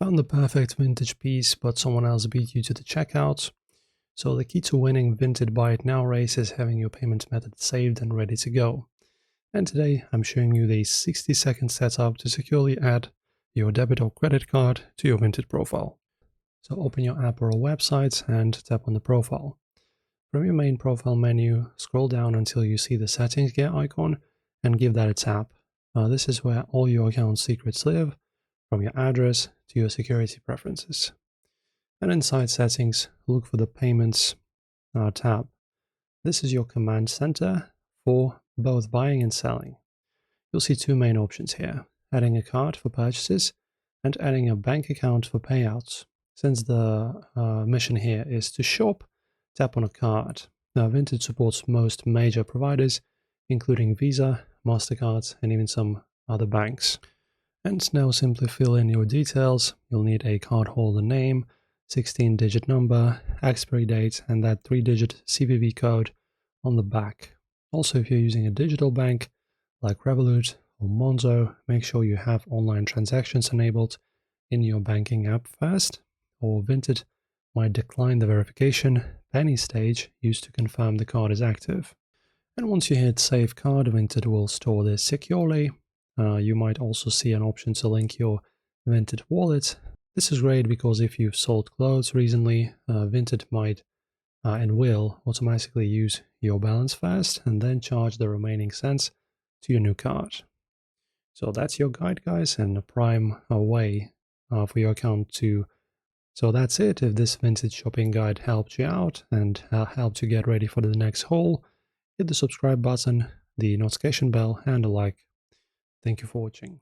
Found the perfect vintage piece, but someone else beat you to the checkout. So the key to winning Vinted Buy It Now race is having your payment method saved and ready to go. And today I'm showing you the 60-second setup to securely add your debit or credit card to your Vinted profile. So open your app or a website and tap on the profile. From your main profile menu, scroll down until you see the settings gear icon and give that a tap. This is where all your account secrets live, from your address to your security preferences. And inside settings, look for the payments tab. This is your command center for both buying and selling. You'll see two main options here: adding a card for purchases and adding a bank account for payouts. Since the mission here is to shop, tap on a card. Now, Vinted supports most major providers, including Visa, MasterCard, and even some other banks. And now simply fill in your details. You'll need a cardholder name, 16-digit number, expiry date, and that 3-digit CVV code on the back. Also, if you're using a digital bank like Revolut or Monzo, make sure you have online transactions enabled in your banking app first, or Vinted might decline the verification penny stage used to confirm the card is active. And once you hit Save Card, Vinted will store this securely. You might also see an option to link your Vinted wallet. This is great because if you've sold clothes recently, Vinted might and will automatically use your balance first and then charge the remaining cents to your new card. So that's your guide, guys, and a prime way for your account to. So that's it. If this vintage shopping guide helped you out and helped you get ready for the next haul, hit the subscribe button, the notification bell, and a like. Thank you for watching.